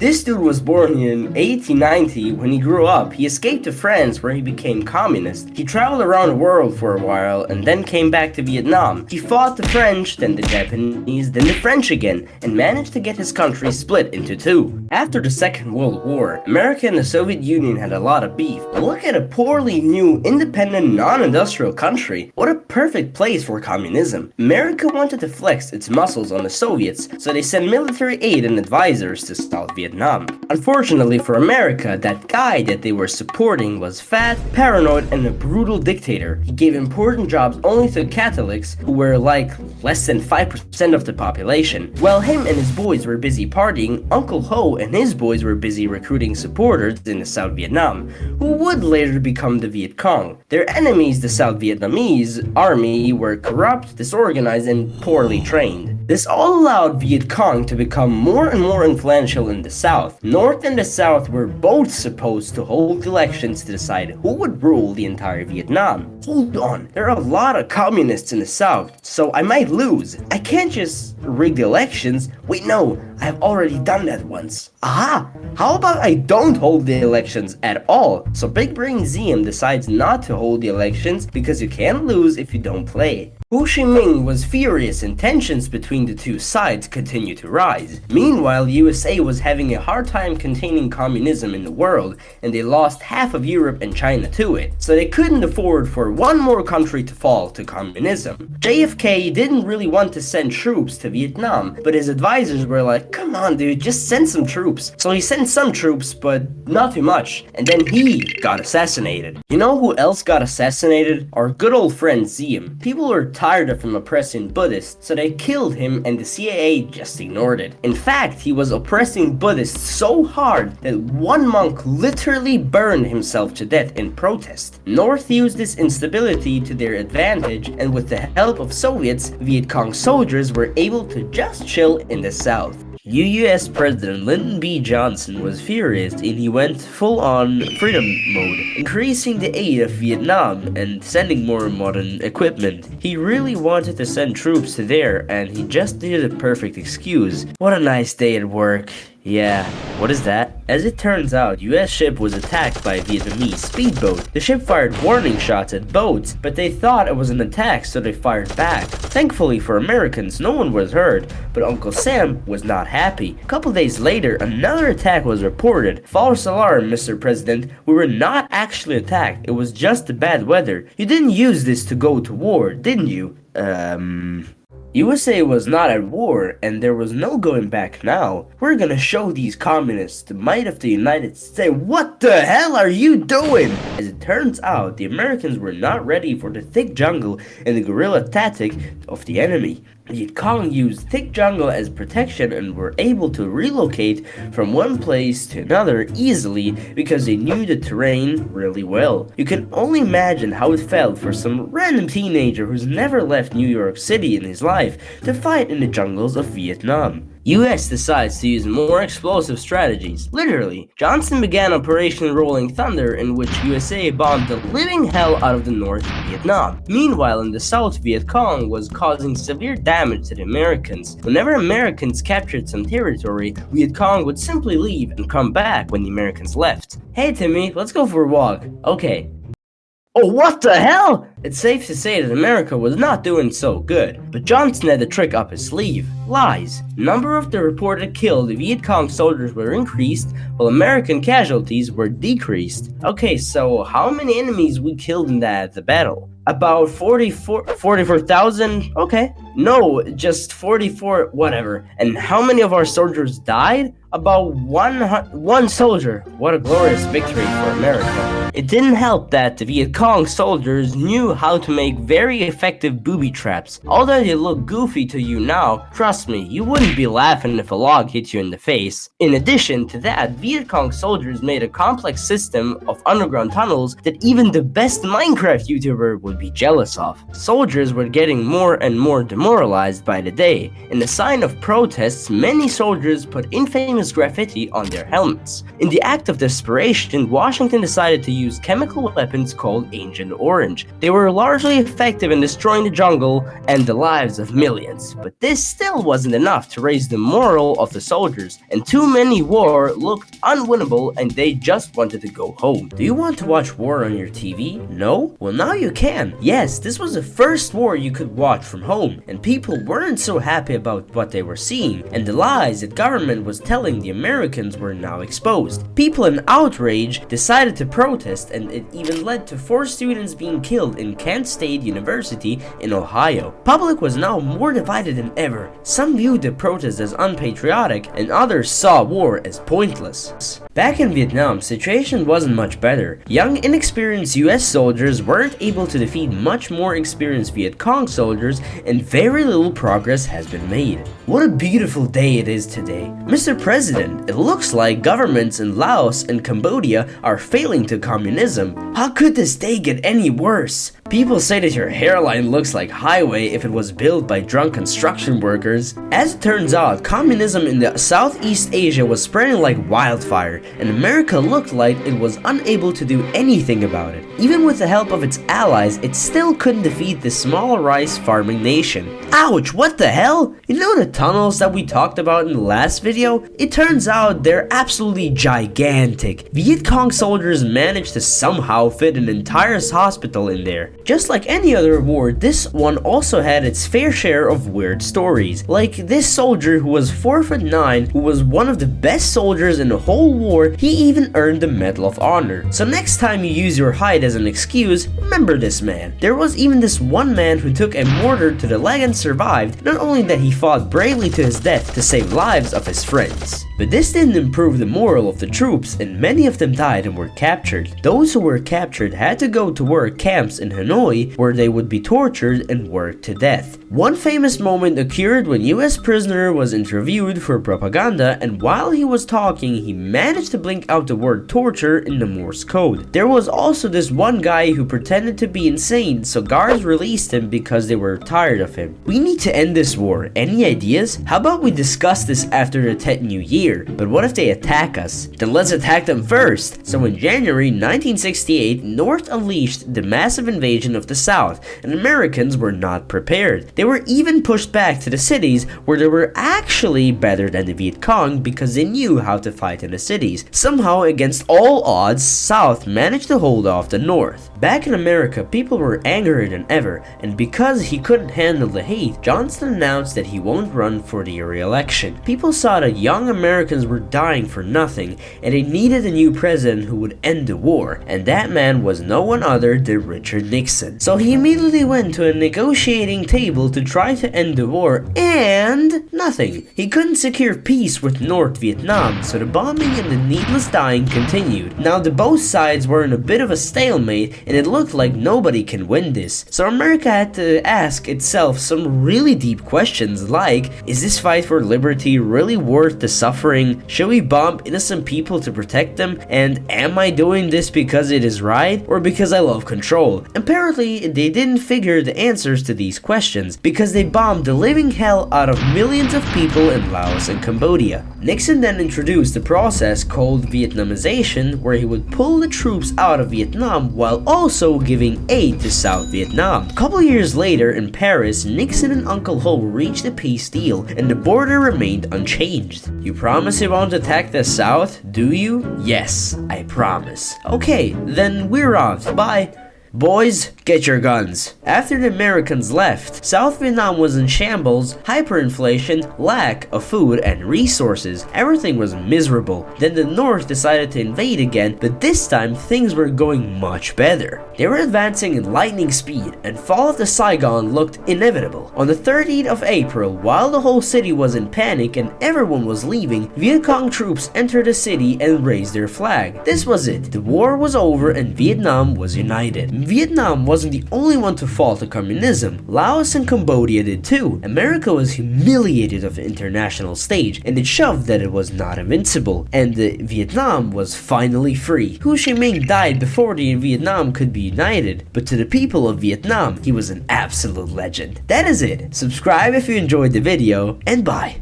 This dude was born in 1890. When he grew up, he escaped to France where he became communist. He traveled around the world for a while and then came back to Vietnam. He fought the French, then the Japanese, then the French again, and managed to get his country split into two. After the Second World War, America and the Soviet Union had a lot of beef. But look at a poorly new, independent, non-industrial country. What a perfect place for communism. America wanted to flex its muscles on the Soviets, so they sent military aid and advisors to South Vietnam. Unfortunately for America, that guy that they were supporting was fat, paranoid, and a brutal dictator. He gave important jobs only to Catholics, who were like less than 5% of the population. While him and his boys were busy partying, Uncle Ho and his boys were busy recruiting supporters in the South Vietnam, who would later become the Viet Cong. Their enemies, the South Vietnamese army, were corrupt, disorganized, and poorly trained. This all allowed Viet Cong to become more and more influential in the South. North and the South were both supposed to hold elections to decide who would rule the entire Vietnam. Hold on, there are a lot of communists in the South, so I might lose. I can't just rig the elections. Wait, no, I have already done that once. Aha! How about I don't hold the elections at all? So Big Brain ZM decides not to hold the elections because you can't lose if you don't play. Ho Chi Minh was furious and tensions between the two sides continued to rise. Meanwhile, the USA was having a hard time containing communism in the world, and they lost half of Europe and China to it, so they couldn't afford for one more country to fall to communism. JFK didn't really want to send troops to Vietnam, but his advisors were like, come on dude, just send some troops. So he sent some troops, but not too much, and then he got assassinated. You know who else got assassinated? Our good old friend Ziem. People were tired of him oppressing Buddhists, so they killed him and the CIA just ignored it. In fact, he was oppressing Buddhists so hard that one monk literally burned himself to death in protest. North used this instability to their advantage, and with the help of Soviets, Viet Cong soldiers were able to just chill in the South. US President Lyndon B. Johnson was furious and he went full-on freedom mode, increasing the aid of Vietnam and sending more modern equipment. He really wanted to send troops to there and he just needed a perfect excuse. What a nice day at work. Yeah, what is that? As it turns out, US ship was attacked by a Vietnamese speedboat. The ship fired warning shots at boats, but they thought it was an attack, so they fired back. Thankfully for Americans, no one was hurt, but Uncle Sam was not happy. A couple days later, another attack was reported. False alarm, Mr. President. We were not actually attacked. It was just the bad weather. You didn't use this to go to war, didn't you? USA was not at war, and there was no going back now. We're gonna show these communists the might of the United States. What the hell are you doing? As it turns out, the Americans were not ready for the thick jungle and the guerrilla tactic of the enemy. Viet Cong used thick jungle as protection and were able to relocate from one place to another easily because they knew the terrain really well. You can only imagine how it felt for some random teenager who's never left New York City in his life to fight in the jungles of Vietnam. US decides to use more explosive strategies. Literally, Johnson began Operation Rolling Thunder, in which USA bombed the living hell out of the North Vietnam. Meanwhile, in the South, Viet Cong was causing severe damage to the Americans. Whenever Americans captured some territory, Viet Cong would simply leave and come back when the Americans left. Hey Timmy, let's go for a walk. Okay. Oh, what the hell? It's safe to say that America was not doing so good, but Johnson had a trick up his sleeve. Lies. Number of the reported killed Viet Cong soldiers were increased, while American casualties were decreased. Okay, so how many enemies we killed in the battle? About 44,000? Okay. No, just 44, whatever. And how many of our soldiers died? About one soldier. What a glorious victory for America. It didn't help that the Viet Cong soldiers knew how to make very effective booby traps. Although they look goofy to you now, trust me, you wouldn't be laughing if a log hit you in the face. In addition to that, Viet Cong soldiers made a complex system of underground tunnels that even the best Minecraft YouTuber would be jealous of. Soldiers were getting more and more demoralized by the day. In a sign of protests, many soldiers put infamous graffiti on their helmets. In the act of desperation, Washington decided to use chemical weapons called Agent Orange. They were were largely effective in destroying the jungle and the lives of millions. But this still wasn't enough to raise the morale of the soldiers, and too many war looked unwinnable and they just wanted to go home. Do you want to watch war on your TV? No? Well, now you can. Yes, this was the first war you could watch from home, and people weren't so happy about what they were seeing, and the lies that government was telling the Americans were now exposed. People in outrage decided to protest, and it even led to 4 students being killed in Kent State University in Ohio. Public was now more divided than ever. Some viewed the protest as unpatriotic, and others saw war as pointless. Back in Vietnam, situation wasn't much better. Young, inexperienced US soldiers weren't able to defeat much more experienced Viet Cong soldiers, and very little progress has been made. What a beautiful day it is today. Mr. President, it looks like governments in Laos and Cambodia are failing to communism. How could this day get any worse? People say that your hairline looks like highway if it was built by drunk construction workers. As it turns out, communism in the Southeast Asia was spreading like wildfire, and America looked like it was unable to do anything about it. Even with the help of its allies, it still couldn't defeat the small rice farming nation. Ouch, what the hell? You know the tunnels that we talked about in the last video? It turns out they're absolutely gigantic. Viet Cong soldiers managed to somehow fit an entire hospital in there. Just like any other war, this one also had its fair share of weird stories. Like this soldier who was 4'9", who was one of the best soldiers in the whole war, he even earned the Medal of Honor. So next time you use your height as an excuse, remember this man. There was even this one man who took a mortar to the leg and survived. Not only that, he fought bravely to his death to save lives of his friends. But this didn't improve the morale of the troops, and many of them died and were captured. Those who were captured had to go to work camps in Hanoi, where they would be tortured and worked to death. One famous moment occurred when US prisoner was interviewed for propaganda, and while he was talking, he managed to blink out the word torture in the Morse code. There was also this one guy who pretended to be insane, so guards released him because they were tired of him. We need to end this war. Any ideas? How about we discuss this after the Tet New Year? But what if they attack us? Then let's attack them first! So in January 1968, North unleashed the massive invasion of the South, and Americans were not prepared. They were even pushed back to the cities, where they were actually better than the Viet Cong because they knew how to fight in the cities. Somehow, against all odds, South managed to hold off the North. Back in America, people were angrier than ever, and because he couldn't handle the hate, Johnson announced that he won't run for the re-election. People saw that young Americans were dying for nothing, and they needed a new president who would end the war, and that man was no one other than Richard Nixon. So he immediately went to a negotiating table to try to end the war, and nothing. He couldn't secure peace with North Vietnam, so the bombing and the needless dying continued. Now both sides were in a bit of a stalemate, and it looked like nobody can win this. So America had to ask itself some really deep questions like, is this fight for liberty really worth the suffering? Should we bomb innocent people to protect them? And am I doing this because it is right, or because I love control? Apparently, they didn't figure the answers to these questions, because they bombed the living hell out of millions of people in Laos and Cambodia. Nixon then introduced a process called Vietnamization, where he would pull the troops out of Vietnam while also giving aid to South Vietnam. A couple years later in Paris, Nixon and Uncle Ho reached a peace deal, and the border remained unchanged. You promise you won't attack the South, do you? Yes, I promise. Okay, then we're off. Bye. Boys, get your guns. After the Americans left, South Vietnam was in shambles, hyperinflation, lack of food and resources. Everything was miserable. Then the North decided to invade again, but this time things were going much better. They were advancing in lightning speed, and fall of the Saigon looked inevitable. On the 13th of April, while the whole city was in panic and everyone was leaving, Viet Cong troops entered the city and raised their flag. This was it. The war was over and Vietnam was united. Vietnam wasn't the only one to fall to communism. Laos and Cambodia did too. America was humiliated on the international stage, and it shoved that it was not invincible, and Vietnam was finally free. Ho Chi Minh died before the Vietnam could be united, but to the people of Vietnam, he was an absolute legend. That is it. Subscribe if you enjoyed the video, and bye.